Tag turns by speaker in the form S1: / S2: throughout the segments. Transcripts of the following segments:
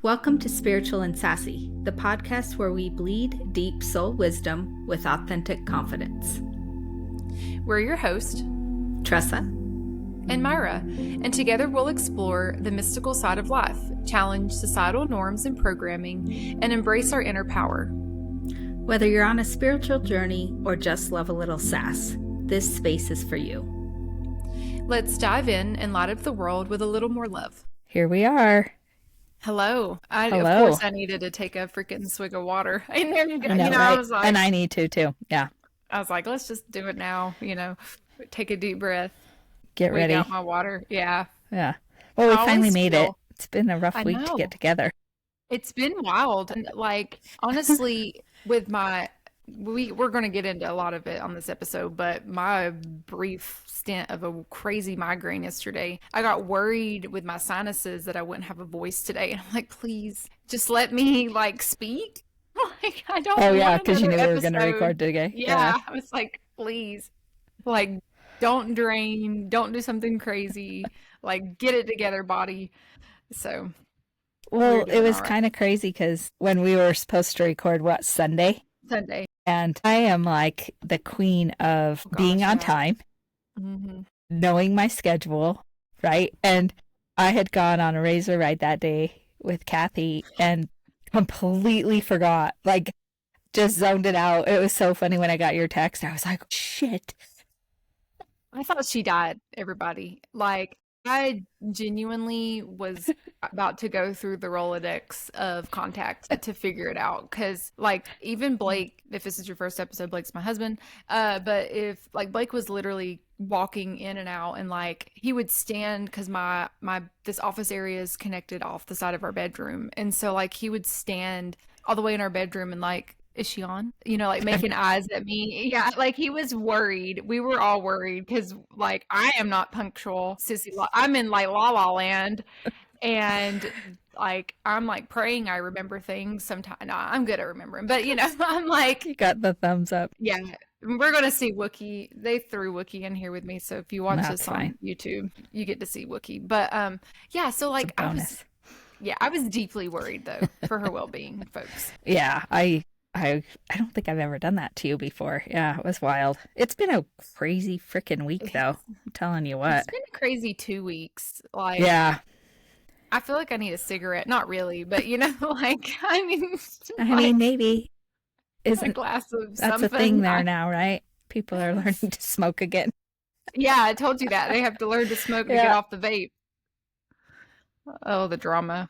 S1: Welcome to Spiritual and Sassy, the podcast where we bleed deep soul wisdom with authentic confidence.
S2: We're your host,
S1: Tressa
S2: and Myra, and together we'll explore the mystical side of life, challenge societal norms and programming, and embrace our inner power.
S1: Whether you're on a spiritual journey or just love a little sass, this space is for you.
S2: Let's dive in and light up the world with a little more love.
S1: Here we are.
S2: Hello.
S1: Hello.
S2: Of course, I needed to take a freaking swig of water. And there you go.
S1: Right?
S2: I was like,
S1: and I need to too. Yeah.
S2: I was like, let's just do it now. Take a deep breath.
S1: Get ready.
S2: Out my water. Yeah.
S1: Yeah. Well, we finally made it. It's been a rough week to get together.
S2: It's been wild. And honestly, with we're going to get into a lot of it on this episode, but my brief stint of a crazy migraine yesterday, I got worried with my sinuses that I wouldn't have a voice today. And I'm like, please just let me speak. I don't.
S1: Oh yeah, because you knew we were going to record today.
S2: Yeah. I was like, please, don't drain, don't do something crazy, get it together, body. So.
S1: Well, it was kind of crazy because when we were supposed to record, Sunday. And I am like the queen of being on time, knowing my schedule, right? And I had gone on a razor ride that day with Kathy and completely forgot, just zoned it out. It was so funny when I got your text. I was like, shit.
S2: I thought she died, everybody. I genuinely was about to go through the Rolodex of contacts to figure it out. Because, even Blake, if this is your first episode, Blake's my husband. But if, Blake was literally walking in and out, and, he would stand, because this office area is connected off the side of our bedroom. And so, he would stand all the way in our bedroom and, is she on? Making eyes at me. Yeah, he was worried. We were all worried because, I am not punctual, sissy. I'm in, La La Land. And, I'm, praying I remember things sometimes. No, I'm good at remembering. But, I'm
S1: You got the thumbs up.
S2: Yeah. We're going to see Wookiee. They threw Wookiee in here with me. So if you watch this on YouTube, you get to see Wookiee. But, yeah, so, I was deeply worried, though, for her well-being, folks.
S1: Yeah, I don't think I've ever done that to you before. Yeah, it was wild. It's been a crazy freaking week, though. I'm telling you what.
S2: It's been a crazy 2 weeks.
S1: Yeah.
S2: I feel like I need a cigarette. Not really, but I
S1: mean, maybe.
S2: Isn't a glass of
S1: that's
S2: something.
S1: A thing there now, right? People are learning to smoke again.
S2: Yeah, I told you that. They have to learn to smoke to get off the vape. Oh, the drama.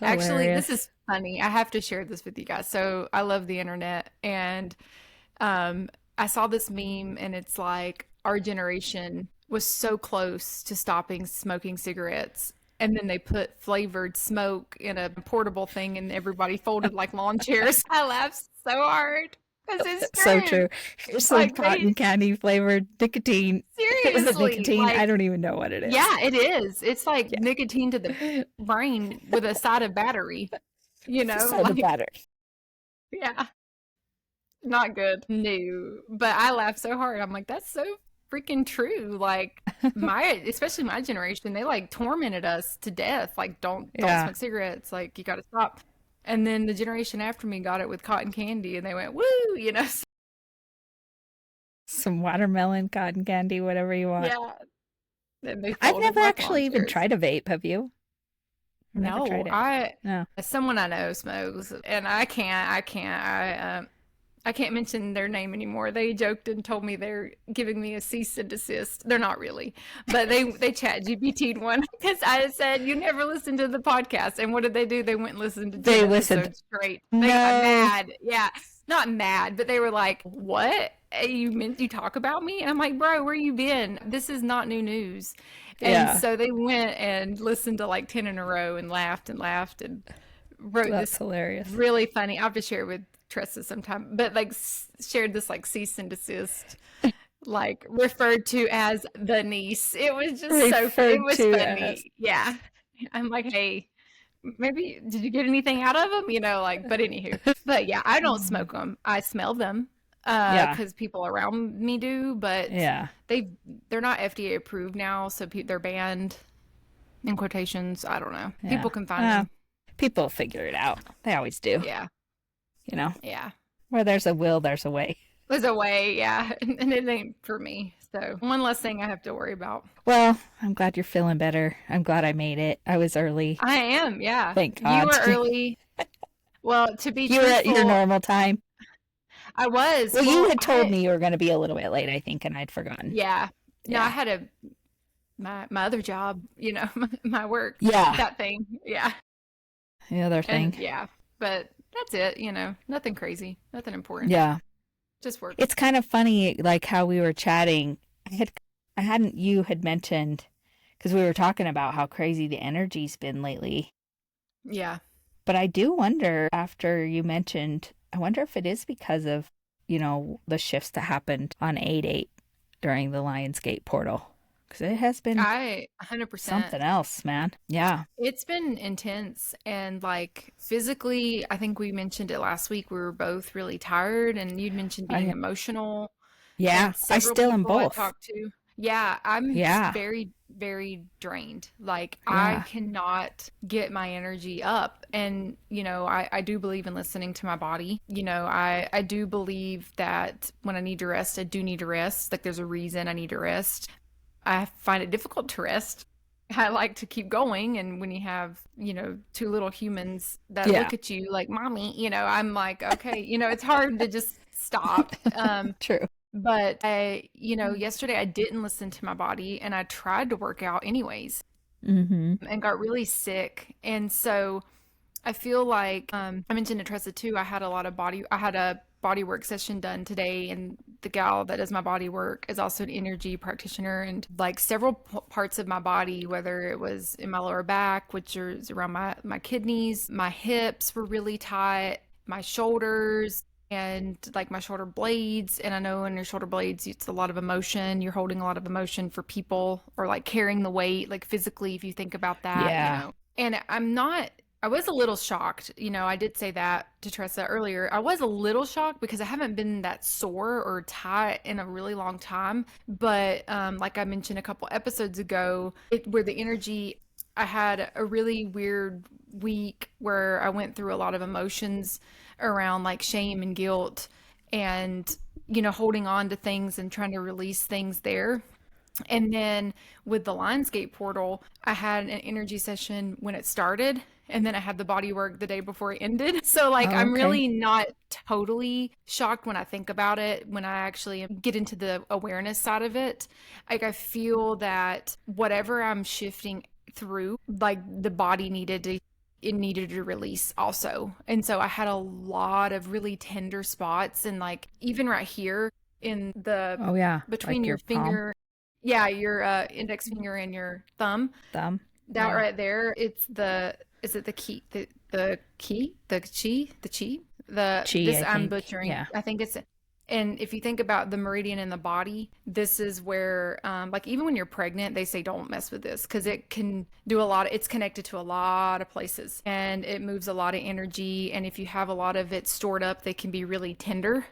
S1: Hilarious.
S2: Actually, this is funny. I have to share this with you guys. So I love the internet, and I saw this meme, and it's our generation was so close to stopping smoking cigarettes, and then they put flavored smoke in a portable thing, and everybody folded like lawn chairs. I laughed so hard. Because it's true.
S1: So true. Here's some cotton candy flavored nicotine.
S2: Seriously.
S1: Is it nicotine? I don't even know what it is.
S2: Yeah, it is. It's nicotine to the brain with a side of battery.
S1: Side of battery.
S2: Yeah. Not good. No. But I laughed so hard. I'm like, that's so freaking true. Especially my generation, they tormented us to death. Don't smoke cigarettes. You got to stop. And then the generation after me got it with cotton candy, and they went, woo,
S1: Some watermelon, cotton candy, whatever you want.
S2: Yeah.
S1: I've never actually even tried a vape, have you?
S2: No, someone I know smokes, and I can't mention their name anymore. They joked and told me they're giving me a cease and desist. They're not really, but they chat GPT'd one because I said, you never listened to the podcast. And what did they do? They went and listened to 2 episodes straight. They got mad. Yeah. Not mad, but they were like, what? You talk about me? And I'm like, bro, where you been? This is not new news. And so they went and listened to 10 in a row and laughed and wrote this
S1: hilarious,
S2: really funny. I'll have to share it with Tressa sometime, but shared this cease and desist, referred to as the niece. It was just it was funny. Yeah. I'm like, hey, maybe did you get anything out of them? But anywho, but yeah, I don't smoke them. I smell them. Because people around me do, but they're not FDA approved now, so they're banned in quotations. I don't know. People can find them.
S1: People figure it out. They always do.
S2: Yeah.
S1: You know?
S2: Yeah.
S1: Where there's a will, there's a way.
S2: There's a way, yeah. And it ain't for me. So one less thing I have to worry about.
S1: Well, I'm glad you're feeling better. I'm glad I made it. I was early.
S2: I am, yeah.
S1: Thank God.
S2: You were early. Well, to be
S1: You were at your normal time.
S2: I was.
S1: Well, you had told me you were going to be a little bit late, I think, and I'd forgotten.
S2: Yeah. No, I had my other job, you know, my work.
S1: Yeah.
S2: That thing. Yeah.
S1: The other thing.
S2: And, yeah. But that's it, you know, nothing crazy, nothing important.
S1: Yeah.
S2: Just work.
S1: It's kind of funny, like how we were chatting. You had mentioned, because we were talking about how crazy the energy's been lately.
S2: Yeah.
S1: But I do wonder, after you mentioned, I wonder if it is because of, you know, the shifts that happened on 8/8 during the Lionsgate portal. Because it has been
S2: 100%
S1: something else, man. Yeah.
S2: It's been intense. And like physically, I think we mentioned it last week. We were both really tired, and you'd mentioned being emotional.
S1: Yeah. I still am both.
S2: I talked to. Yeah. I'm very, very drained. Like I cannot get my energy up. And, you know, I do believe in listening to my body. You know, I do believe that when I need to rest, I do need to rest. Like there's a reason I need to rest. I find it difficult to rest. I like to keep going. And when you have, you know, two little humans that look at you like, mommy, you know, I'm like, okay, you know, it's hard to just stop.
S1: True.
S2: But you know, yesterday I didn't listen to my body, and I tried to work out anyways, and got really sick. And so I feel like, I mentioned to Tressa too, I had a body work session done today, and the gal that does my body work is also an energy practitioner, and like several parts of my body, whether it was in my lower back, which is around my kidneys, my hips were really tight, my shoulders, and like my shoulder blades. And I know in your shoulder blades, it's a lot of emotion. You're holding a lot of emotion for people, or like carrying the weight, like physically, if you think about that, you know. And I was a little shocked. You know, I did say that to Tressa earlier. I was a little shocked because I haven't been that sore or tight in a really long time. But like I mentioned a couple episodes ago, where the energy, I had a really weird week where I went through a lot of emotions around like shame and guilt, and, you know, holding on to things and trying to release things there. And then with the Lionsgate portal, I had an energy session when it started, and then I had the body work the day before it ended. So like, I'm really not totally shocked when I think about it, when I actually get into the awareness side of it. Like I feel that whatever I'm shifting through, like the body needed to release also. And so I had a lot of really tender spots, and like even right here in the between like your finger, your index finger and your thumb, that right there, it's is it the key, the chi, I'm butchering, I think it's. And if you think about the meridian in the body, this is where, like even when you're pregnant, they say don't mess with this because it can do a lot. It's connected to a lot of places, and it moves a lot of energy. And if you have a lot of it stored up, they can be really tender.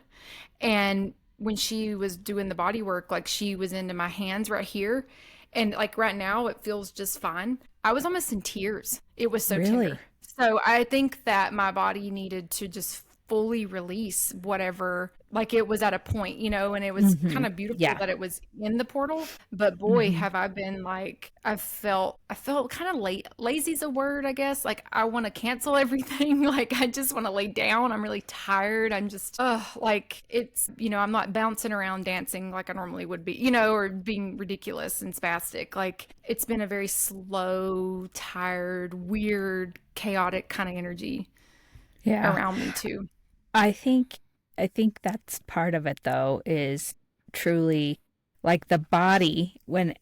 S2: And when she was doing the body work, like she was into my hands right here, and like right now it feels just fine. I was almost in tears. It was so tender. So I think that my body needed to just fully release whatever, like it was at a point, you know, and it was kind of beautiful that it was in the portal. But boy, have I been like, I felt kind of lazy's a word, I guess. Like I want to cancel everything. Like I just want to lay down. I'm really tired. I'm just, like it's, you know, I'm not bouncing around dancing like I normally would be, you know, or being ridiculous and spastic. Like it's been a very slow, tired, weird, chaotic kind of energy around me too.
S1: I think that's part of it though, is truly like the body when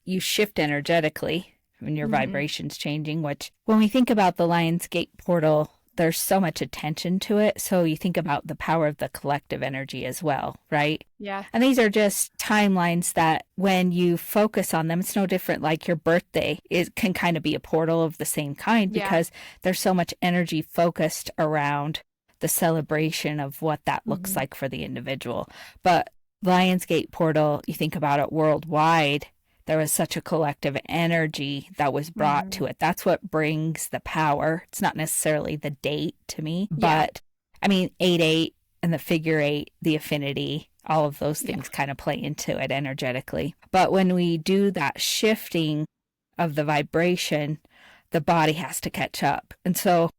S1: you shift energetically, when your vibration's changing, which when we think about the Lionsgate portal, there's so much attention to it. So you think about the power of the collective energy as well, right?
S2: Yeah.
S1: And these are just timelines that when you focus on them, it's no different. Like your birthday, it can kind of be a portal of the same kind because there's so much energy focused around the celebration of what that looks like for the individual. But Lionsgate portal, you think about it worldwide, there was such a collective energy that was brought to it. That's what brings the power. It's not necessarily the date to me, but I mean, 8-8 and the figure eight, the affinity, all of those things kind of play into it energetically. But when we do that shifting of the vibration, the body has to catch up. And so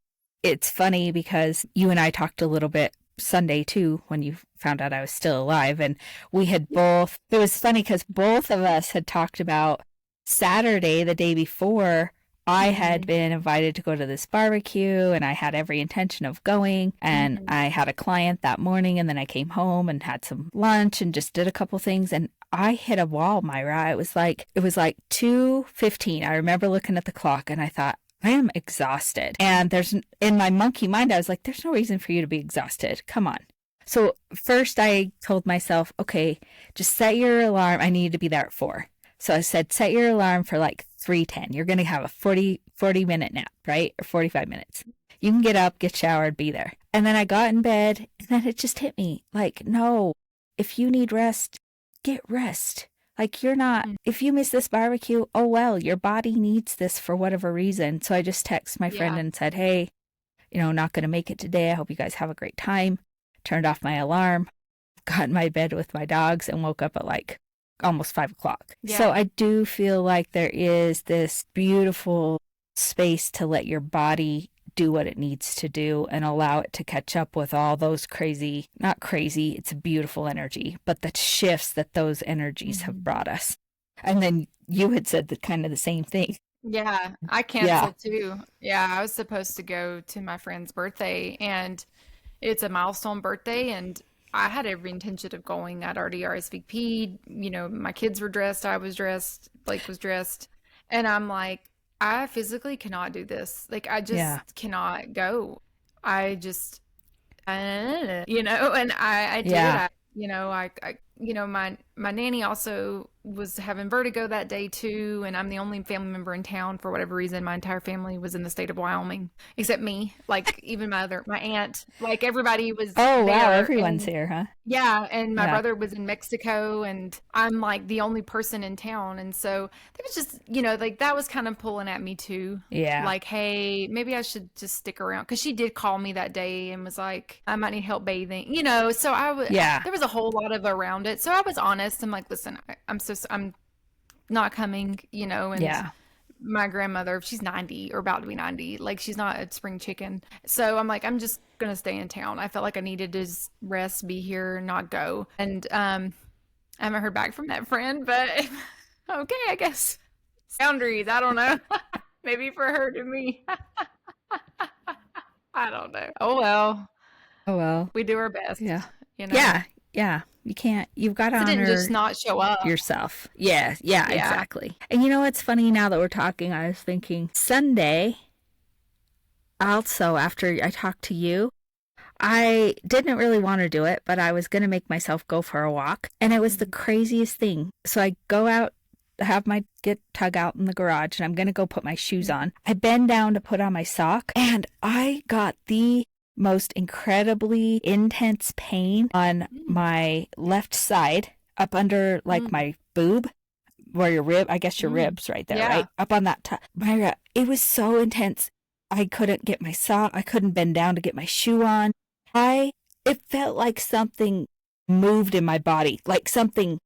S1: it's funny because you and I talked a little bit Sunday too, when you found out I was still alive. And we had both, it was funny because both of us had talked about Saturday, the day before, I had been invited to go to this barbecue and I had every intention of going. And I had a client that morning, and then I came home and had some lunch and just did a couple things. And I hit a wall, Myra. It was like 2:15. I remember looking at the clock and I thought, I am exhausted. And in my monkey mind, I was like, there's no reason for you to be exhausted. Come on. So first I told myself, okay, just set your alarm. I need to be there at 4. So I said, set your alarm for like 3:10. You're going to have a 40-minute nap, right? Or 45 minutes. You can get up, get showered, be there. And then I got in bed, and then it just hit me like, no, if you need rest, get rest. Like, you're not, if you miss this barbecue, oh well, your body needs this for whatever reason. So I just texted my friend and said, hey, not going to make it today. I hope you guys have a great time. Turned off my alarm, got in my bed with my dogs, and woke up at like almost 5 o'clock. Yeah. So I do feel like there is this beautiful space to let your body do what it needs to do and allow it to catch up with all those not crazy, it's a beautiful energy, but the shifts that those energies have brought us. And then you had said kind of the same thing.
S2: Yeah, I canceled too. Yeah, I was supposed to go to my friend's birthday, and it's a milestone birthday, and I had every intention of going. I'd already RSVP'd, my kids were dressed, I was dressed, Blake was dressed, and I'm like, I physically cannot do this. Like, I just cannot go. I just, and I did. My nanny also was having vertigo that day too, and I'm the only family member in town for whatever reason. My entire family was in the state of Wyoming, except me. Like, even my aunt, like, everybody was
S1: there.
S2: Wow,
S1: everyone's here, huh?
S2: Yeah, and my brother was in Mexico, and I'm like the only person in town, and so it was just, like, that was kind of pulling at me too.
S1: Yeah.
S2: Like, hey, maybe I should just stick around, because she did call me that day and was like, I might need help bathing, so there was a whole lot of around it. So I was honest. I'm like, listen, I'm not coming, and my grandmother, she's 90 or about to be 90, like, she's not a spring chicken. So I'm like, I'm just gonna stay in town. I felt like I needed to just rest, be here, not go. And I haven't heard back from that friend, but okay, I guess boundaries, I don't know. Maybe for her to me. I don't know. Oh well, we do our best.
S1: Yeah, you've got to honor
S2: just not show up
S1: yourself. Yeah, exactly. And what's funny, now that we're talking, I was thinking Sunday, also after I talked to you, I didn't really want to do it, but I was going to make myself go for a walk, and it was the craziest thing. So I go out, have my tug out in the garage, and I'm going to go put my shoes on. I bend down to put on my sock, and I got the most incredibly intense pain on my left side, up under like my boob, where your ribs right there, right? Up on that Myra, it was so intense. I couldn't get my sock. I couldn't bend down to get my shoe on. It felt like something moved in my body, like something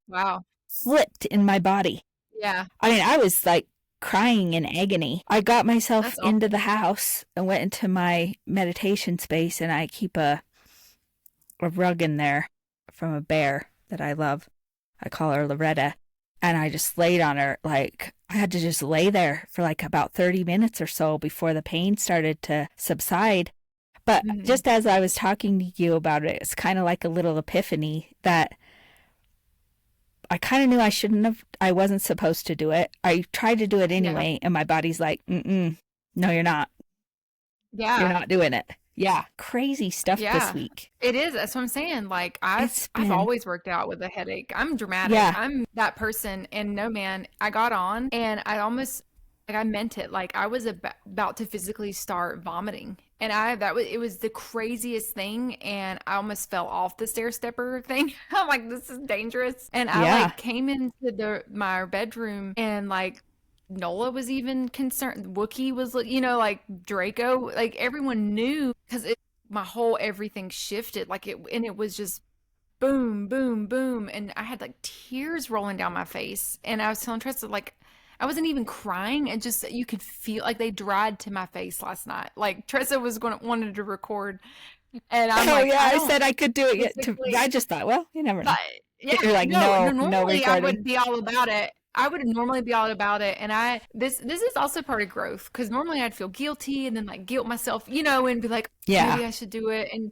S1: flipped in my body.
S2: Yeah.
S1: I mean, I was like crying in agony. I got myself into the house and went into my meditation space, and I keep a rug in there from a bear that I love. I call her Loretta. And I just laid on her. Like, I had to just lay there for like about 30 minutes or so before the pain started to subside. But just as I was talking to you about it, it's kind of like a little epiphany that I kind of knew I wasn't supposed to do it. I tried to do it anyway, and my body's like, no, you're not.
S2: Yeah.
S1: You're not doing it. Yeah. Crazy stuff this week.
S2: It is. That's what I'm saying. Like, I've always worked out with a headache. I'm dramatic.
S1: Yeah.
S2: I'm that person. And no, man, I got on and I almost, like, I meant it. Like, I was about to physically start vomiting. And it was the craziest thing, and I almost fell off the stair stepper thing. I'm like, this is dangerous. And I
S1: Yeah.
S2: like came into my bedroom, and like Nola was even concerned. Wookie was, like Draco, like everyone knew, because my whole everything shifted, and it was just boom, boom, boom. And I had like tears rolling down my face. And I was telling Trista, like, I wasn't even crying. It just, you could feel like they dried to my face last night. Like Tressa wanted to record. And I'm
S1: Oh
S2: like,
S1: yeah, I said I could do it yet. I
S2: physically,
S1: just thought, well, you never know.
S2: but yeah,
S1: You're like,
S2: no,
S1: no
S2: normally I
S1: recording.
S2: would be all about it. I would normally be all about it. And this is also part of growth, because normally I'd feel guilty and then like guilt myself, and be like,
S1: Yeah.
S2: maybe I should do it. And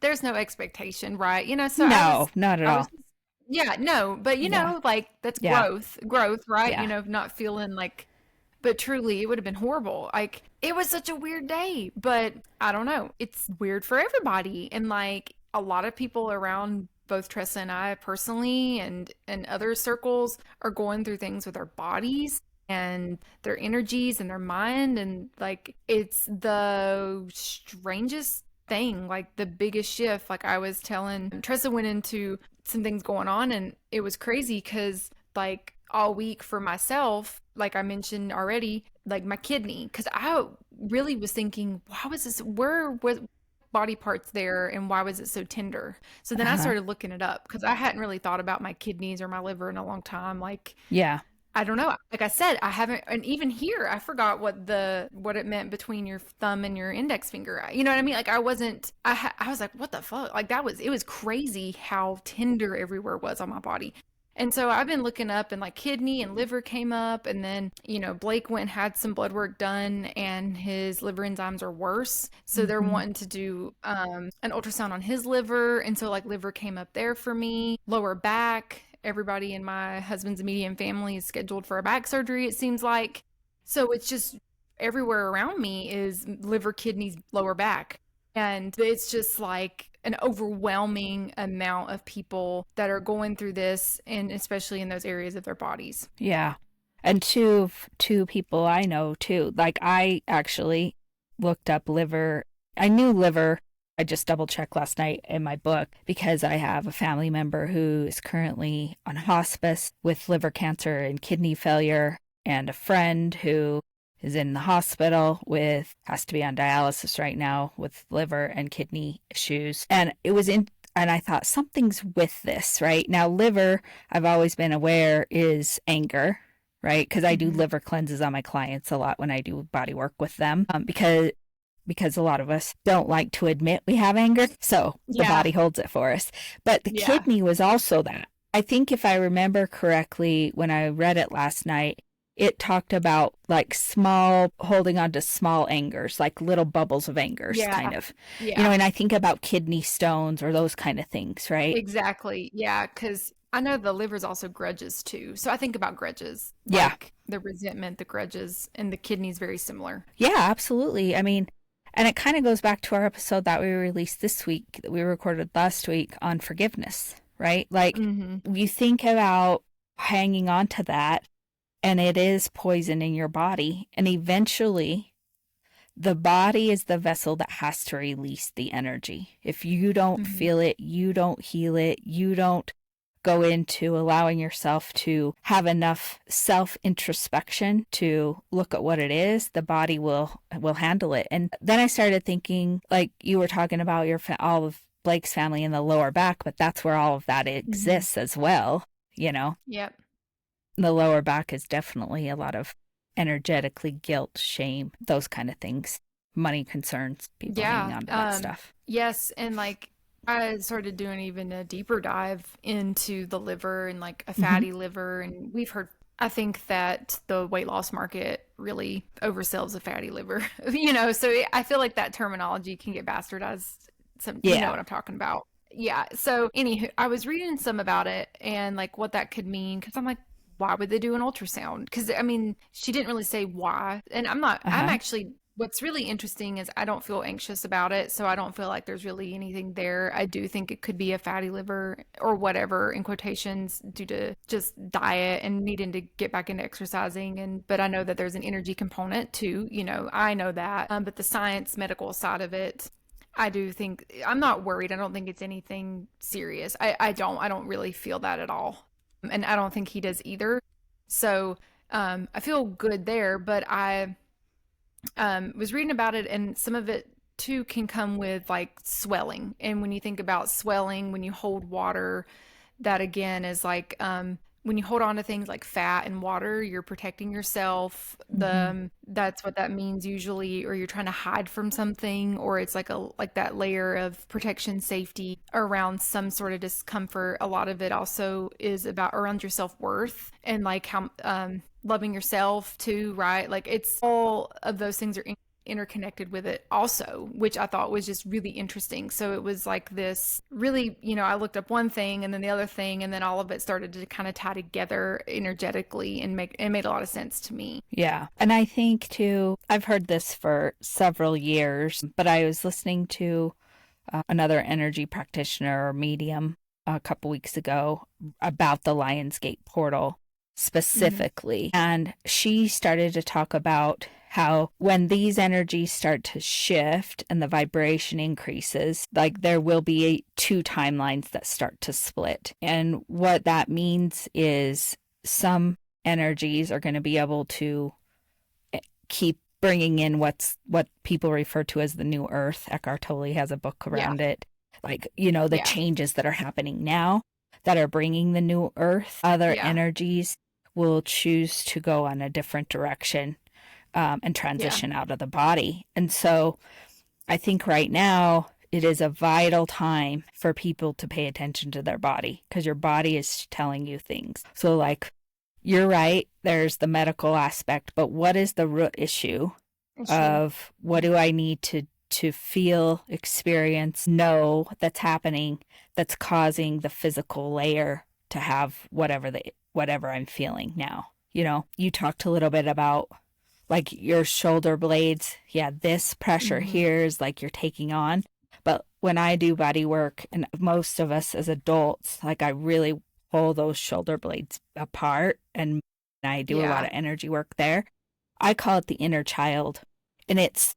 S2: there's no expectation, right? So
S1: No, not at all.
S2: yeah, no, but
S1: Yeah.
S2: like that's
S1: Yeah.
S2: growth, right?
S1: Yeah.
S2: Not feeling like, but truly it would have been horrible. Like it was such a weird day, but I don't know. It's weird for everybody. And like a lot of people around both Tressa and I personally, and other circles, are going through things with their bodies and their energies and their mind. And like it's the strangest thing, like the biggest shift. Like I was telling Tressa, went into some things going on, and it was crazy because like all week for myself, like I mentioned already, like my kidney, because I really was thinking, why was this, where was body parts there, and why was it so tender? So then I started looking it up, because I hadn't really thought about my kidneys or my liver in a long time. Like,
S1: yeah,
S2: I don't know. Like I said, I haven't, and even here, I forgot what it meant between your thumb and your index finger. You know what I mean? Like I wasn't, I was like, what the fuck? Like it was crazy how tender everywhere was on my body. And so I've been looking up, and like kidney and liver came up, and then, Blake went and had some blood work done, and his liver enzymes are worse. So they're wanting to do an ultrasound on his liver. And so like liver came up there for me, lower back. Everybody in my husband's immediate family is scheduled for a back surgery, it seems like. So it's just everywhere around me is liver, kidneys, lower back. And it's just like an overwhelming amount of people that are going through this, and especially in those areas of their bodies.
S1: Yeah. And two people I know too. Like I actually looked up liver. I knew liver. I just double checked last night in my book, because I have a family member who is currently on hospice with liver cancer and kidney failure, and a friend who is in the hospital has to be on dialysis right now with liver and kidney issues. And I thought something's with this, right? Now, liver, I've always been aware, is anger, right? Because I do liver cleanses on my clients a lot when I do body work with them, because a lot of us don't like to admit we have anger. So the body holds it for us. But the kidney was also that. I think if I remember correctly, when I read it last night, it talked about like holding on to small angers, like little bubbles of angers, kind of.
S2: Yeah.
S1: And I think about kidney stones or those kind of things, right?
S2: Exactly. Yeah. Because I know the liver's also grudges too. So I think about grudges.
S1: Yeah.
S2: Like the resentment, the grudges, and the kidney's very similar.
S1: Yeah, absolutely. I mean, and it kind of goes back to our episode that we released this week, that we recorded last week, on forgiveness, right? Like you think about hanging on to that, and it is poison in your body. And eventually, the body is the vessel that has to release the energy. If you don't feel it, you don't heal it, you don't go into allowing yourself to have enough self-introspection to look at what it is, the body will handle it. And then I started thinking, like you were talking about all of Blake's family in the lower back, but that's where all of that exists as well,
S2: Yep.
S1: The lower back is definitely a lot of energetically guilt, shame, those kind of things, money concerns, people hanging on to that stuff.
S2: Yes. And like I started doing even a deeper dive into the liver, and like a fatty liver. And I think that the weight loss market really oversells a fatty liver, so I feel like that terminology can get bastardized. You know what I'm talking about. Yeah. So anywho, I was reading some about it and like what that could mean, because I'm like, why would they do an ultrasound? Because I mean, she didn't really say why. And I'm actually What's really interesting is I don't feel anxious about it, so I don't feel like there's really anything there. I do think it could be a fatty liver or whatever in quotations due to just diet and needing to get back into exercising. And but I know that there's an energy component too. I know that. But the science, medical side of it, I do think I'm not worried. I don't think it's anything serious. I don't really feel that at all, and I don't think he does either. So I feel good there, but I was reading about it, and some of it too can come with like swelling. And when you think about swelling, when you hold water, that again is like when you hold on to things like fat and water, you're protecting yourself.
S1: Hmm.
S2: That's what that means usually, or you're trying to hide from something, or it's like that layer of protection, safety around some sort of discomfort. A lot of it also is about around your self-worth and like how loving yourself too, right? Like it's all of those things are interconnected with it also, which I thought was just really interesting. So it was like this really, I looked up one thing and then the other thing, and then all of it started to kind of tie together energetically and it made a lot of sense to me.
S1: Yeah. And I think too, I've heard this for several years, but I was listening to another energy practitioner or medium a couple weeks ago about the Lionsgate portal
S2: Hmm.
S1: specifically. And she started to talk about how when these energies start to shift and the vibration increases, like there will be two timelines that start to split. And what that means is some energies are going to be able to keep bringing in what people refer to as the new earth. Eckhart Tolle has a book
S2: Yeah.
S1: around it. Like, the
S2: Yeah.
S1: changes that are happening now that are bringing the new earth. Other
S2: Yeah.
S1: energies will choose to go on a different direction, and
S2: Yeah.
S1: transition out of the body. And so I think right now it is a vital time for people to pay attention to their body because your body is telling you things. So, like, you're right, there's the medical aspect, but what is the root issue
S2: Issue.
S1: of what do I need to feel, experience, know that's happening that's causing the physical layer to have whatever I'm feeling now. You talked a little bit about like your shoulder blades. Yeah, this pressure
S2: Hmm.
S1: here is like you're taking on. But when I do body work, and most of us as adults, like I really pull those shoulder blades apart and I do a lot
S2: Yeah.
S1: of energy work there. I call it the inner child. And it's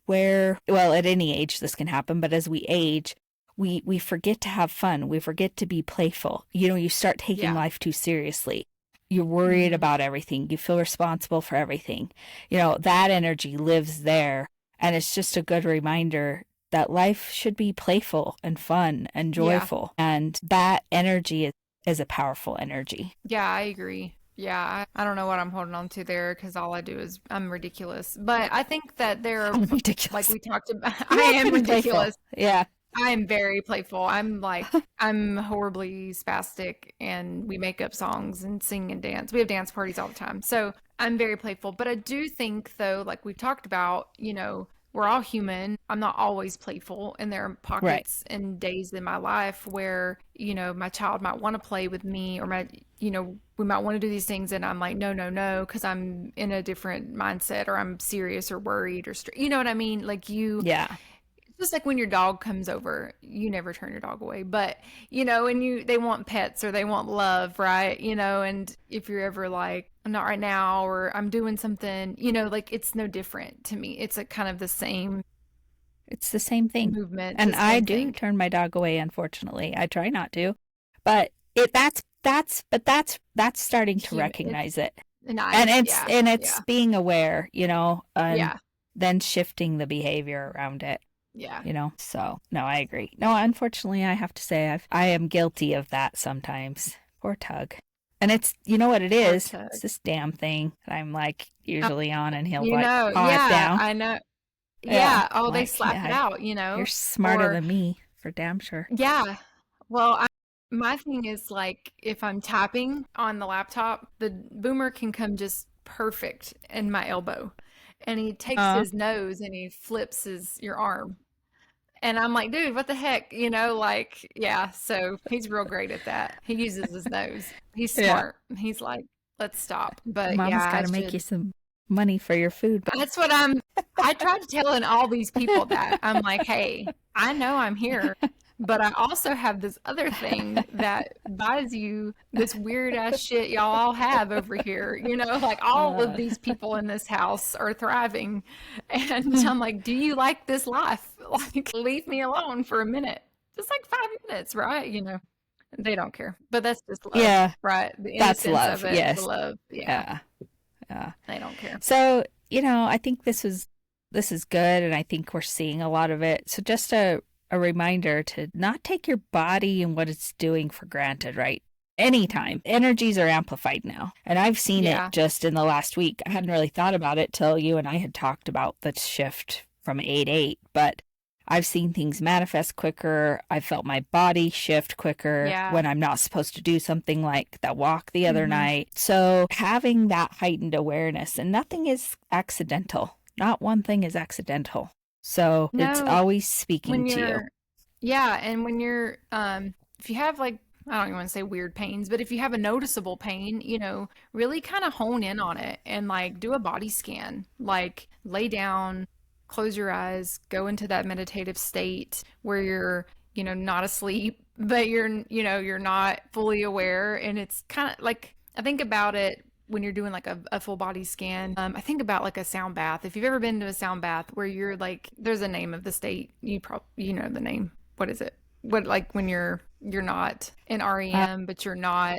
S1: where, well, at any age this can happen, but as we age, we forget to have fun. We forget to be playful. You start taking
S2: Yeah.
S1: life too seriously. You're worried
S2: Hmm.
S1: about everything. You feel responsible for everything. That energy lives there. And it's just a good reminder that life should be playful and fun and
S2: Yeah.
S1: joyful. And that energy is a powerful energy.
S2: Yeah, I agree. Yeah, I don't know what I'm holding on to there because all I do is I'm ridiculous. But I think that there are,
S1: I'm
S2: like
S1: ridiculous.
S2: we talked about, I
S1: You are
S2: am
S1: pretty playful.
S2: ridiculous.
S1: Yeah.
S2: I am very playful. I'm horribly spastic, and we make up songs and sing and dance. We have dance parties all the time. So I'm very playful. But I do think, though, like we've talked about, we're all human. I'm not always playful. And there are
S1: Right.
S2: pockets and days in my life where, my child might want to play with me, or we might want to do these things. And I'm like, no, no, no, because I'm in a different mindset, or I'm serious or worried you know what I mean? Like
S1: Yeah.
S2: just like when your dog comes over, you never turn your dog away, but and they want pets or they want love, right? And if you're ever like, I'm not right now, or I'm doing something, like it's no different to me. It's a kind of the same
S1: It's the same thing.
S2: movement, it's
S1: And
S2: the
S1: I
S2: same
S1: do
S2: thing.
S1: turn my dog away, unfortunately. I try not to. But that's starting to
S2: Human, it's
S1: recognize it. And
S2: nice.
S1: it's
S2: Yeah.
S1: and
S2: Yeah.
S1: it's being aware, and
S2: Yeah.
S1: then shifting the behavior around it.
S2: Yeah.
S1: So no, I agree. No, unfortunately, I have to say I am guilty of that sometimes. Poor Tug. And it's, you know what it
S2: Poor
S1: is?
S2: Tug.
S1: It's this damn thing that I'm like usually on and he'll like paw it
S2: Yeah,
S1: down.
S2: I know.
S1: Yeah.
S2: Yeah. Oh,
S1: I'm
S2: they
S1: like,
S2: slap it
S1: yeah,
S2: out,
S1: you're smarter
S2: or
S1: than me for damn sure.
S2: yeah. Well, my thing is like if I'm tapping on the laptop, the boomer can come just perfect in my elbow. And he takes
S1: Uh,
S2: his nose and he flips your arm. And I'm like, dude, what the heck? Like, yeah. So he's real great at that. He uses his nose. He's
S1: yeah.
S2: smart. He's like, let's stop. But
S1: Mama's
S2: yeah,
S1: got
S2: I
S1: to make you
S2: should.
S1: some money for your food. But
S2: That's what I tried to tell all these people that. I'm like, hey, I know I'm here, but I also have this other thing that buys you this weird ass shit y'all all have over here. Like all of these people in this house are thriving. And I'm like, do you like this life? Like, leave me alone for a minute. Just like 5 minutes, right? They don't care. But that's just love,
S1: yeah,
S2: right? The
S1: that's
S2: innocence
S1: love.
S2: of it, the
S1: Yes.
S2: love. Yeah,
S1: Yeah. Yeah.
S2: they don't care.
S1: So, I think this is good, and I think we're seeing a lot of it. So just a reminder to not take your body and what it's doing for granted, right? Anytime. Energies are amplified now. And I've seen it
S2: Yeah.
S1: just in the last week. I hadn't really thought about it till you and I had talked about the shift from 8-8, but I've seen things manifest quicker. I felt my body shift quicker
S2: Yeah.
S1: when I'm not supposed to do something like that walk the other
S2: Mhm.
S1: night. So having that heightened awareness, and nothing is accidental. Not one thing is accidental. So it's
S2: No,
S1: always speaking
S2: when
S1: to you.
S2: yeah, and when you're, if you have like, I don't even want to say weird pains, but if you have a noticeable pain, really kind of hone in on it and like do a body scan. Like lay down, close your eyes, go into that meditative state where you're, not asleep, but you're not fully aware. And it's kind of like, I think about it when you're doing like a full body scan. I think about like a sound bath. If you've ever been to a sound bath where you're like, there's a name of the state, you know the name. What is it? What, like when you're not in
S1: Uh,
S2: REM, but you're not,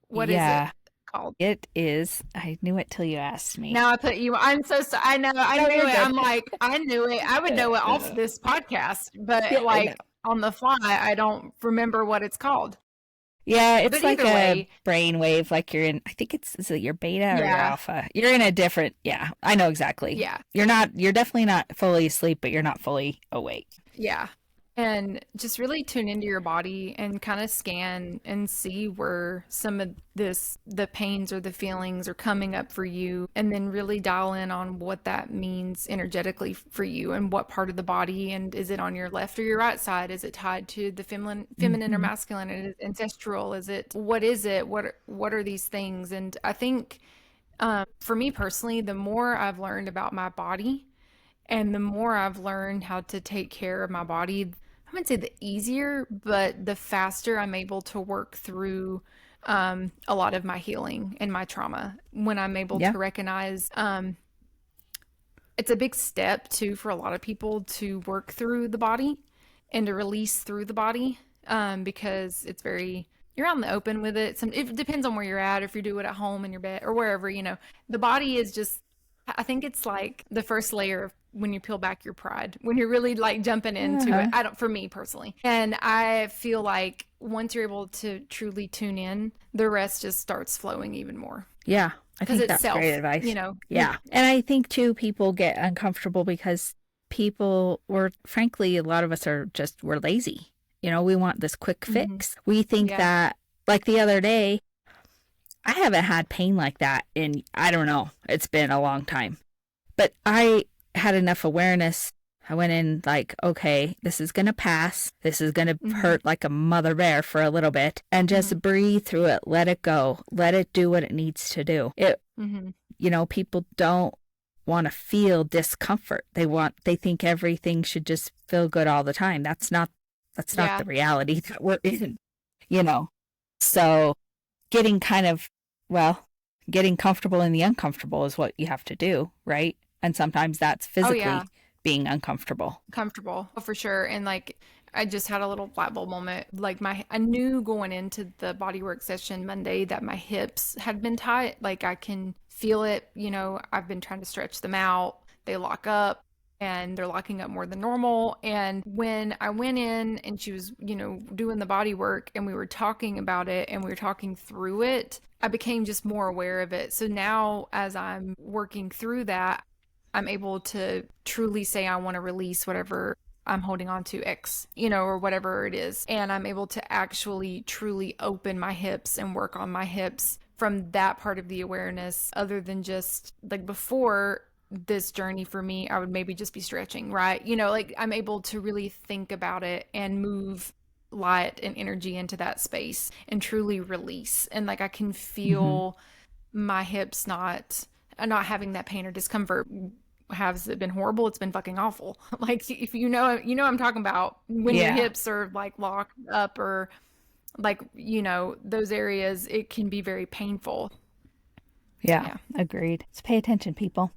S2: what is it
S1: yeah,
S2: called?
S1: it is. I knew it till you asked me.
S2: Now I put you, I'm so sorry. I know, I
S1: No,
S2: knew
S1: you're
S2: it.
S1: good.
S2: I'm like, I knew it. I would know it off this podcast, but
S1: Yeah, I know.
S2: like on the fly, I don't remember what it's called.
S1: Yeah, it's
S2: But
S1: like
S2: either
S1: a
S2: way,
S1: brainwave, like you're in, I think is it your beta or your
S2: yeah,
S1: alpha? You're in a different, yeah, I know exactly.
S2: yeah.
S1: You're definitely not fully asleep, but you're not fully awake.
S2: Yeah. And just really tune into your body and kind of scan and see where some of the pains or the feelings are coming up for you. And then really dial in on what that means energetically for you and what part of the body. And is it on your left or your right side? Is it tied to the feminine or
S1: Hmm.
S2: masculine? Is it ancestral? What is it? What are these things? And I think for me personally, the more I've learned about my body, and the more I've learned how to take care of my body, I wouldn't say the easier, but the faster I'm able to work through a lot of my healing and my trauma. When I'm able
S1: Yeah.
S2: to recognize, it's a big step too for a lot of people to work through the body and to release through the body, because it's very, you're out in the open with it. It depends on where you're at, if you do it at home in your bed or wherever, the body is just, I think it's like the first layer of when you peel back your pride, when you're really like jumping into it.
S1: Uh-huh.
S2: I don't, for me personally. And I feel like once you're able to truly tune in, the rest just starts flowing even more.
S1: Yeah, I
S2: Because
S1: think
S2: it's
S1: that's great
S2: self,
S1: advice. Yeah. And I think too, people get uncomfortable because frankly, a lot of us we're lazy. We want this quick
S2: Mhm.
S1: fix. We think
S2: Yeah.
S1: that, like the other day, I haven't had pain like that in, I don't know, it's been a long time. But I had enough awareness. I went in like, okay, this is going to pass. This is going to
S2: Mhm.
S1: hurt like a mother bear for a little bit, and
S2: Mhm.
S1: just breathe through it. Let it go. Let it do what it needs to do.
S2: Mhm.
S1: People don't want to feel discomfort. They think everything should just feel good all the time. That's not
S2: Yeah.
S1: the reality that we're in, you know. So getting kind of, well, getting comfortable in the uncomfortable is what you have to do, right? And sometimes that's
S2: Oh yeah.
S1: physically being uncomfortable.
S2: Comfortable for sure. And like I just had a little light bulb moment. Like I knew going into the bodywork session Monday that my hips had been tight. Like I can feel it, I've been trying to stretch them out. They lock up and they're locking up more than normal. And when I went in and she was, doing the body work and we were talking about it and we were talking through it, I became just more aware of it. So now as I'm working through that, I'm able to truly say I want to release whatever I'm holding on to, X, or whatever it is. And I'm able to actually truly open my hips and work on my hips from that part of the awareness, other than just like before this journey for me, I would maybe just be stretching, right? Like I'm able to really think about it and move light and energy into that space and truly release. And like I can
S1: Mm-hmm.
S2: feel my hips not not having that pain or discomfort. Has it been horrible? It's been fucking awful. Like, if you know I'm talking about when your hips are like locked up, or like, those areas, it can be very painful.
S1: Yeah. Agreed. So pay attention, people.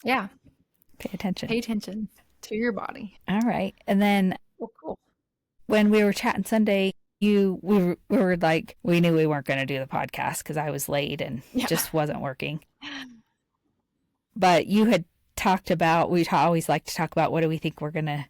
S2: Yeah.
S1: Pay attention.
S2: Pay attention to your body.
S1: All right. And then
S2: cool.
S1: When we were chatting Sunday, we were like, we knew we weren't going to do the podcast because I was late and just wasn't working. But you had talked about, we always like to talk about what do we think we're going to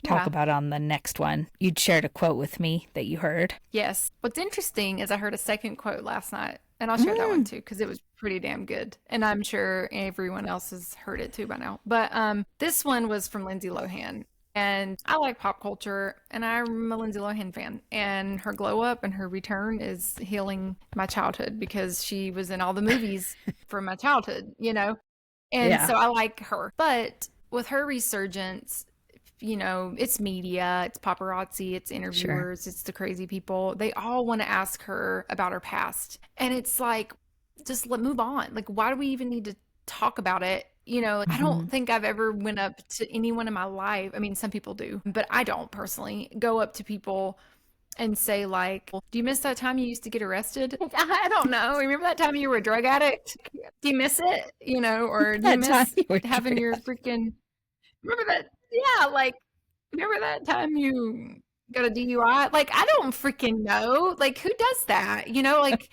S1: talk about on the next one. You'd shared a quote with me that you heard.
S2: Yes. What's interesting is I heard a second quote last night, and I'll share that one too because it was pretty damn good. And I'm sure everyone else has heard it too by now. But this one was from Lindsay Lohan. And I like pop culture, and I'm a Lindsay Lohan fan. And her glow up and her return is healing my childhood because she was in all the movies from my childhood, And so I like her. But with her resurgence, it's media, it's paparazzi, it's interviewers, it's the crazy people. They all want to ask her about her past. And it's like, just move on. Like, why do we even need to talk about it? I don't think I've ever went up to anyone in my life. I mean, some people do, but I don't personally go up to people and say, like, do you miss that time you used to get arrested? I don't know. Remember that time you were a drug addict? Do you miss it? Or do you miss having your freaking, remember that? Yeah, like, remember that time you got a DUI? Like, I don't freaking know. Like, who does that? Like,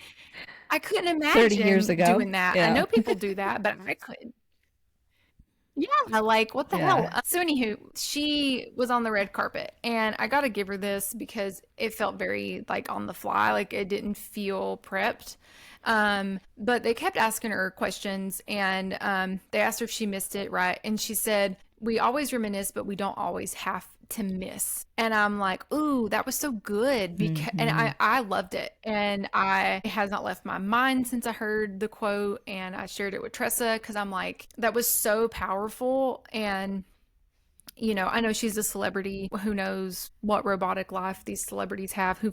S2: I couldn't imagine
S1: 30 years ago
S2: doing that. I know people do that, but I couldn't. Yeah, like, what the hell? So anywho, she was on the red carpet, and I got to give her this because it felt very, like, on the fly. Like, it didn't feel prepped. But they kept asking her questions, and they asked her if she missed it, right? And she said, we always reminisce, but we don't always have to miss. And I'm like, ooh, that was so good. Because and I loved it. And it has not left my mind since I heard the quote, and I shared it with Tressa because I'm like, that was so powerful. And I know she's a celebrity. Who knows what robotic life these celebrities have, who,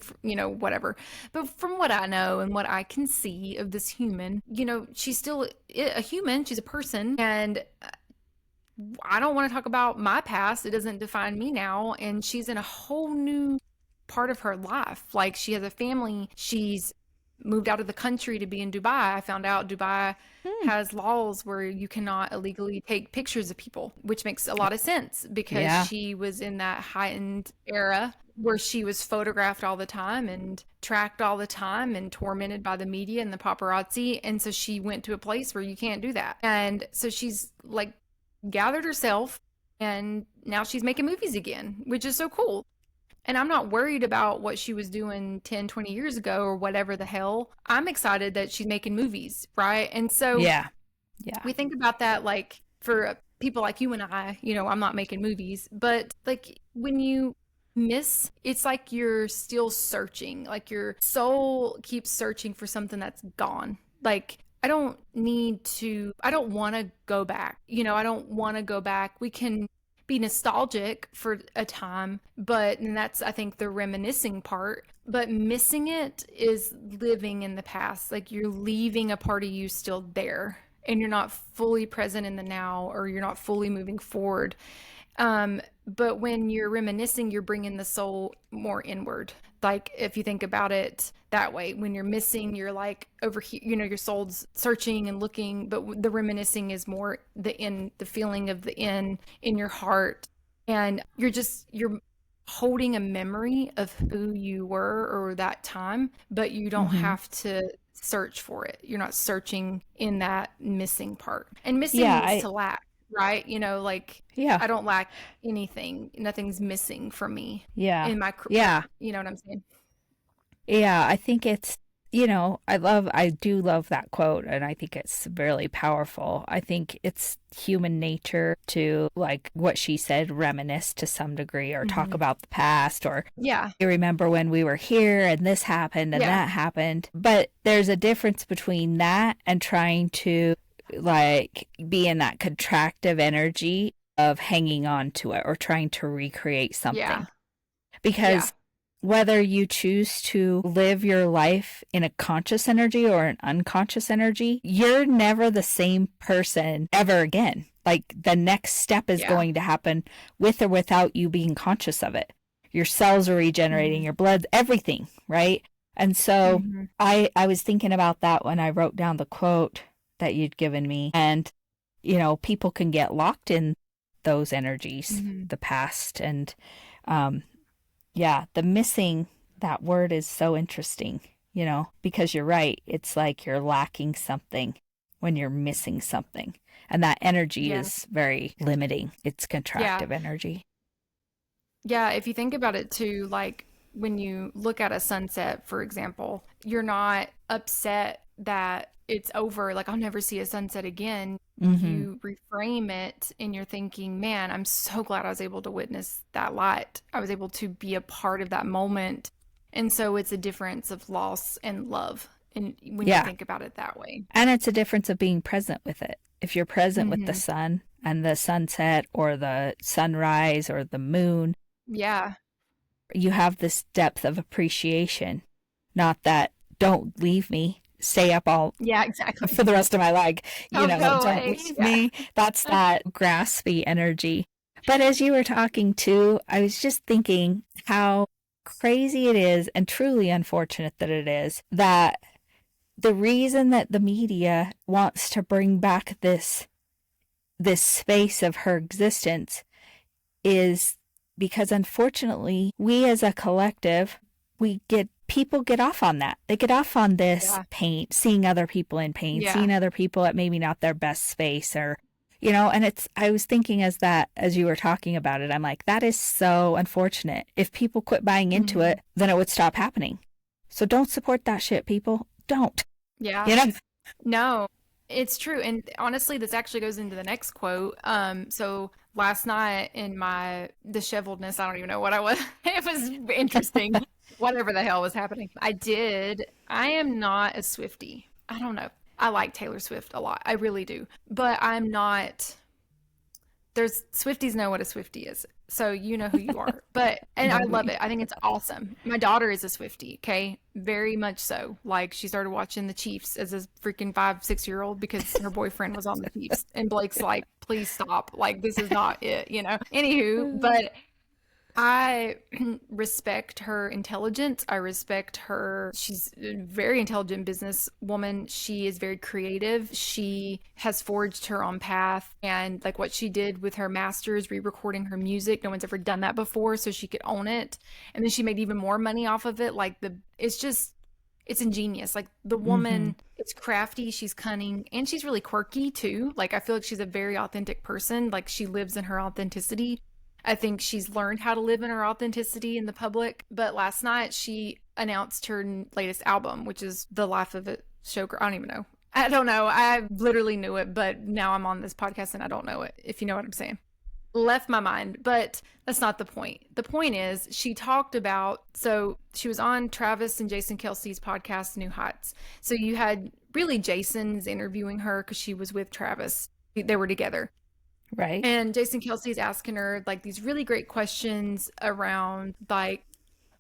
S2: whatever. But from what I know and what I can see of this human, she's still a human. She's a person. And I don't want to talk about my past. It doesn't define me now. And she's in a whole new part of her life. Like, she has a family. She's moved out of the country to be in Dubai. I found out Dubai has laws where you cannot illegally take pictures of people, which makes a lot of sense because she was in that heightened era where she was photographed all the time and tracked all the time and tormented by the media and the paparazzi. And so she went to a place where you can't do that. And so she's like gathered herself, and now she's making movies again, which is so cool. And I'm not worried about what she was doing 10, 20 years ago or whatever the hell. I'm excited that she's making movies, right? And so we think about that, like, for people like you and I, I'm not making movies, but like, when you miss, it's like you're still searching, like your soul keeps searching for something that's gone. Like, I don't want to go back. I don't want to go back. We can be nostalgic for a time, and that's, I think, the reminiscing part. But missing it is living in the past. Like, you're leaving a part of you still there, and you're not fully present in the now, or you're not fully moving forward. But when you're reminiscing, you're bringing the soul more inward. Like, if you think about it that way, when you're missing, you're like over here, your soul's searching and looking, but the reminiscing is more the feeling of the in your heart. And you're holding a memory of who you were or that time, but you don't have to search for it. You're not searching in that missing part. And missing is to lack. Right? I don't lack anything. Nothing's missing from me. In my career. You know what I'm saying?
S1: Yeah, I think it's, I do love that quote, and I think it's really powerful. I think it's human nature to, like what she said, reminisce to some degree, or talk about the past, or you remember when we were here and this happened and that happened. But there's a difference between that and trying to, like, be in that contractive energy of hanging on to it or trying to recreate something. Because whether you choose to live your life in a conscious energy or an unconscious energy, you're never the same person ever again. Like the next step is going to happen with or without you being conscious of it. Your cells are regenerating, your blood, everything, right? And so I was thinking about that when I wrote down the quote that you'd given me. And, you know, people can get locked in those energies, the past. And the missing, that word is so interesting, you know, because you're right. It's like you're lacking something when you're missing something. And that energy is very limiting. It's contractive energy.
S2: Yeah, if you think about it too, like when you look at a sunset, for example, you're not upset that it's over, like I'll never see a sunset again. You reframe it and you're thinking, man, I'm so glad I was able to witness that light. I was able to be a part of that moment. And so it's a difference of loss and love. And when you think about it that way.
S1: And it's a difference of being present with it. If you're present with the sun and the sunset or the sunrise or the moon, you have this depth of appreciation. Not that, don't leave me, stay up all
S2: exactly
S1: for the rest of my life, you know,
S2: don't
S1: leave me. That's that graspy energy. But as you were talking too, I was just thinking how crazy it is, and truly unfortunate that it is, that the reason that the media wants to bring back this space of her existence is because, unfortunately, we as a collective, people get off on that. They get off on this pain, seeing other people in pain, seeing other people at maybe not their best space, or, you know, and I was thinking as you were talking about it, I'm like, that is so unfortunate. If people quit buying into it, then it would stop happening. So don't support that shit, people. Don't.
S2: Yeah.
S1: You know?
S2: No, it's true. And honestly, this actually goes into the next quote. So last night in my disheveledness, I don't even know what I was. It was interesting. Whatever the hell was happening. I am not a Swiftie. I don't know. I like Taylor Swift a lot. I really do. But I'm not. Swifties know what a Swiftie is. So you know who you are. And I love it. I think it's awesome. My daughter is a Swiftie, okay? Very much so. Like, she started watching the Chiefs as a freaking 5-6-year-old because her boyfriend was on the Chiefs. And Blake's like, please stop. Like, this is not it, you know? Anywho, but I respect her intelligence. I respect her. She's a very intelligent businesswoman. She is very creative. She has forged her own path. And like what she did with her masters, re-recording her music, no one's ever done that before, so she could own it. And then she made even more money off of it. Like it's ingenious. Like the woman, it's crafty, she's cunning, and she's really quirky too. Like I feel like she's a very authentic person. Like she lives in her authenticity. I think she's learned how to live in her authenticity in the public. But last night she announced her latest album, which is The Life of a Showgirl. I don't even know. I don't know. I literally knew it, but now I'm on this podcast and I don't know it, if you know what I'm saying. Left my mind, but that's not the point. The point is she talked about, so she was on Travis and Jason Kelsey's podcast, New Heights. So you had really Jason's interviewing her because she was with Travis. They were together.
S1: Right.
S2: And Jason Kelsey's asking her like these really great questions around like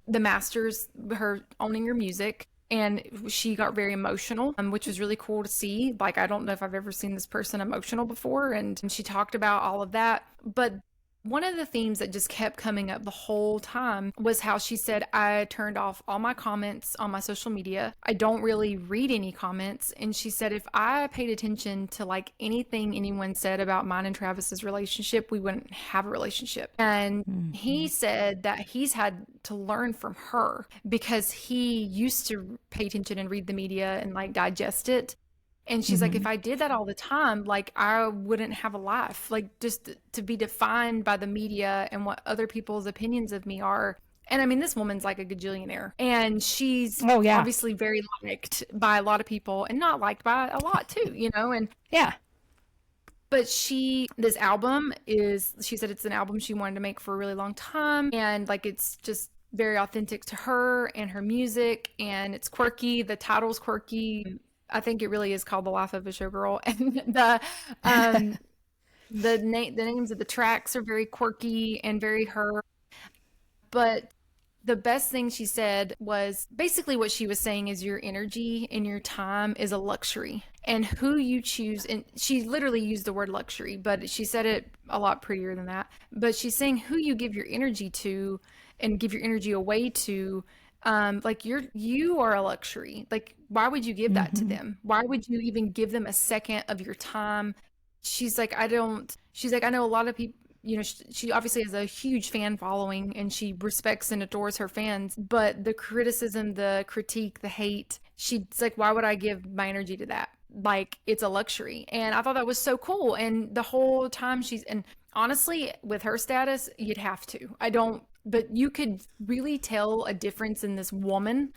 S2: the masters, her owning her music. And she got very emotional, which was really cool to see. Like, I don't know if I've ever seen this person emotional before. And she talked about all of that. But one of the themes that just kept coming up the whole time was how she said, I turned off all my comments on my social media. I don't really read any comments. And she said, if I paid attention to like anything anyone said about mine and Travis's relationship, we wouldn't have a relationship. And he said that he's had to learn from her because he used to pay attention and read the media and like digest it. And she's like, if I did that all the time, like I wouldn't have a life, like just to be defined by the media and what other people's opinions of me are. And I mean, this woman's like a gajillionaire and she's obviously very liked by a lot of people and not liked by a lot too, you know? And but this album she said it's an album she wanted to make for a really long time. And like, it's just very authentic to her and her music, and it's quirky. The title's quirky. I think it really is called The Life of a Showgirl. And the names of the tracks are very quirky and very her. But the best thing she said was basically what she was saying is your energy and your time is a luxury. And who you choose, and she literally used the word luxury, but she said it a lot prettier than that. But she's saying who you give your energy to and give your energy away to, like you are a luxury. Like, why would you give that to
S1: Mm-hmm.
S2: them? Why would you even give them a second of your time? She's like, I don't, she's like, I know a lot of people, you know, she obviously has a huge fan following and she respects and adores her fans, but the criticism, the critique, the hate, she's like, why would I give my energy to that? Like, it's a luxury. And I thought that was so cool. And the whole time and honestly, with her status, you'd have to. I don't, but you could really tell a difference in this woman,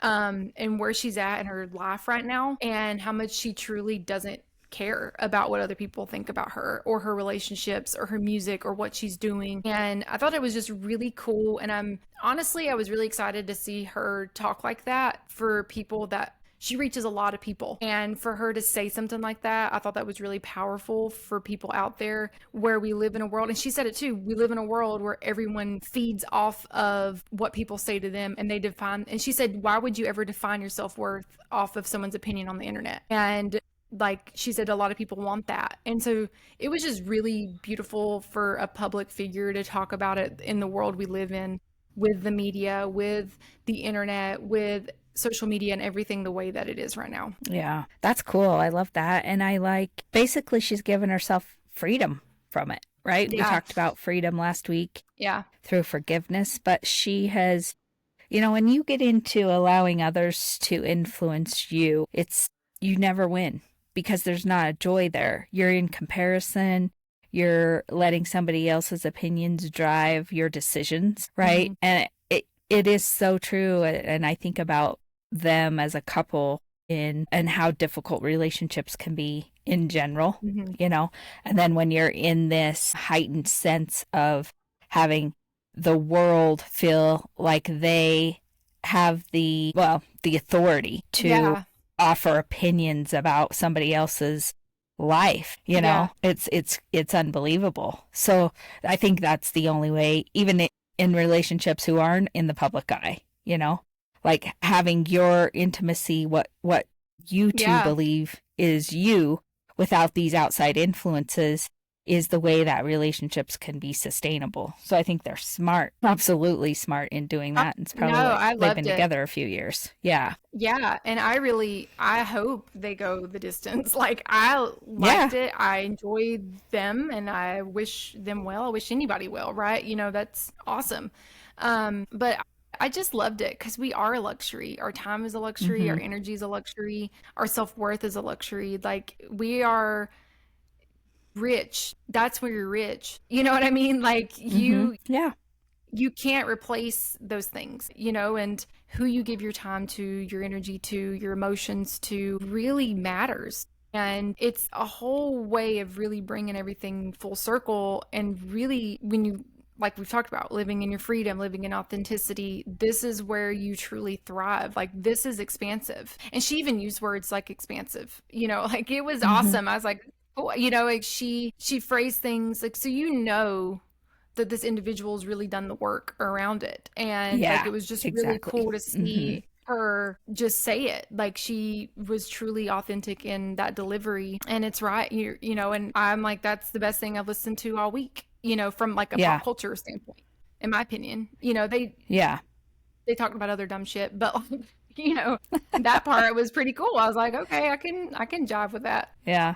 S2: and where she's at in her life right now and how much she truly doesn't care about what other people think about her or her relationships or her music or what she's doing. And I thought it was just really cool. And I was really excited to see her talk like that for people that she reaches a lot of people. And for her to say something like that, I thought that was really powerful for people out there where we live in a world. And she said it too. We live in a world where everyone feeds off of what people say to them and they define. And she said, why would you ever define your self worth off of someone's opinion on the internet? And like she said, a lot of people want that. And so it was just really beautiful for a public figure to talk about it in the world we live in, with the media, with the internet, with social media and everything the way that it is right now.
S1: Yeah, that's cool. I love that. And I like, basically, she's given herself freedom from it, right? We
S2: Yeah.
S1: talked about freedom last week
S2: Yeah.
S1: through forgiveness, but she has, you know, when you get into allowing others to influence you, you never win because there's not a joy there. You're in comparison. You're letting somebody else's opinions drive your decisions, right? And it is so true. And I think about them as a couple and how difficult relationships can be in general, you know, and then when you're in this heightened sense of having the world feel like they have the authority to offer opinions about somebody else's life, you know, it's unbelievable. So I think that's the only way, even in relationships who aren't in the public eye, you know, like having your intimacy, what you two believe is you without these outside influences is the way that relationships can be sustainable. So I think they're smart, absolutely smart in doing that. And it's probably they've been together a few years. Yeah.
S2: Yeah. And I hope they go the distance. Like, I liked it. I enjoyed them and I wish them well. I wish anybody well, right? You know, that's awesome. But I just loved it because we are a luxury. Our time is a luxury. Our energy is a luxury. Our self-worth is a luxury. Like, we are rich. That's where you're rich. You know what I mean? Like, you can't replace those things, you know, and who you give your time to, your energy to, your emotions to really matters. And it's a whole way of really bringing everything full circle. And really, when you, like we've talked about, living in your freedom, living in authenticity, this is where you truly thrive. Like, this is expansive. And she even used words like expansive, you know, like it was awesome. I was like, oh, you know, like she phrased things like, so you know that this individual's really done the work around it. And like, it was just really cool to see her just say it. Like, she was truly authentic in that delivery. And it's right, you know, and I'm like, that's the best thing I've listened to all week, you know, from like a pop culture standpoint, in my opinion. You know, they talked about other dumb shit, but like, you know, that part was pretty cool. I was like, okay, I can jive with that.
S1: Yeah.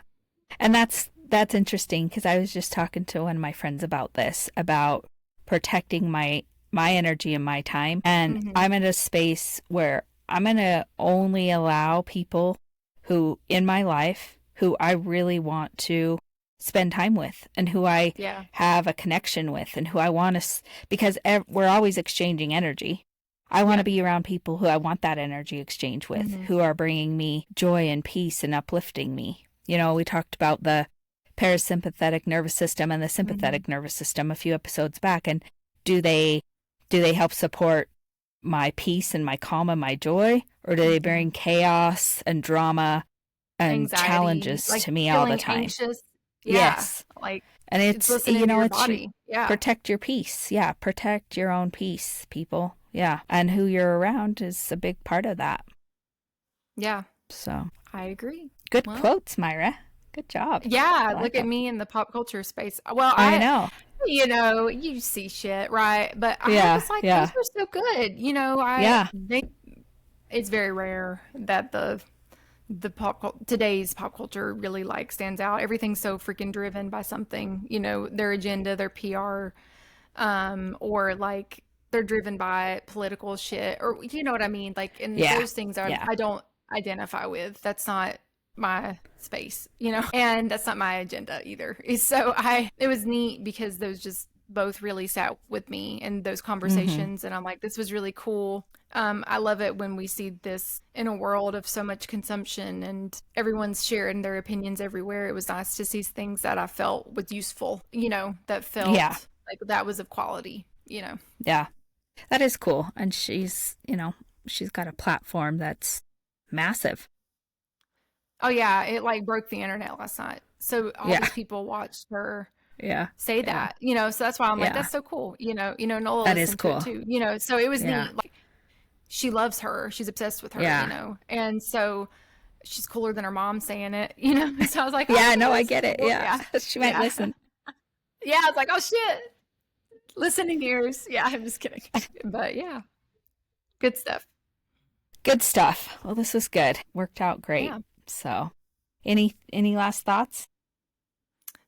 S1: And that's interesting because I was just talking to one of my friends about this, about protecting my energy and my time. And I'm in a space where I'm going to only allow people who in my life who I really want to spend time with and who I have a connection with and who I want to, because we're always exchanging energy. I want to be around people who I want that energy exchange with, who are bringing me joy and peace and uplifting me. You know, we talked about the parasympathetic nervous system and the sympathetic nervous system a few episodes back. And do they help support my peace and my calm and my joy? Or do they bring chaos and drama and anxiety, challenges like to me all the time?
S2: Anxious.
S1: Yes.
S2: Like,
S1: and it's,
S2: you know, it's
S1: protect your peace. Yeah. Protect your own peace, people. Yeah. And who you're around is a big part of that.
S2: Yeah.
S1: So
S2: I agree.
S1: good quotes, Myra. Good job.
S2: Yeah. Look at me in the pop culture space. Well,
S1: I know.
S2: You know, you see shit, right? But I was like, those were so good. You know, I think it's very rare that today's pop culture really like stands out. Everything's so freaking driven by something, you know, their agenda, their PR, or like they're driven by political shit, or you know what I mean? Like, and those things I don't identify with. That's not my space, you know, and that's not my agenda either. So it was neat because those just both really sat with me in those conversations. And I'm like, this was really cool. I love it when we see this in a world of so much consumption and everyone's sharing their opinions everywhere. It was nice to see things that I felt was useful, you know, that felt like that was of quality, you know.
S1: Yeah, that is cool. And she's, you know, she's got a platform that's massive.
S2: Oh yeah, it like broke the internet last night. So all these people watched her say that, you know, so that's why I'm like, that's so cool. You know, Nola
S1: that is
S2: listened
S1: cool.
S2: to it too, you know, so it was neat. Like, she loves her. She's obsessed with her, you know, and so she's cooler than her mom saying it, you know. So I was like,
S1: oh, no, I get it. Cool. Yeah. She might listen.
S2: I was like, oh shit. Listening ears. Yeah, I'm just kidding. But yeah. Good stuff.
S1: Good stuff. Well, this was good. Worked out great. Yeah. So, any last thoughts?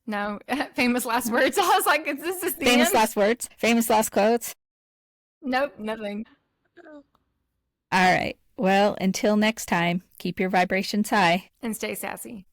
S2: No. Famous last words. I was like, this is the
S1: famous
S2: end?
S1: last words? Famous last quotes?
S2: Nope, nothing.
S1: All right. Well, until next time, keep your vibrations high
S2: and stay sassy.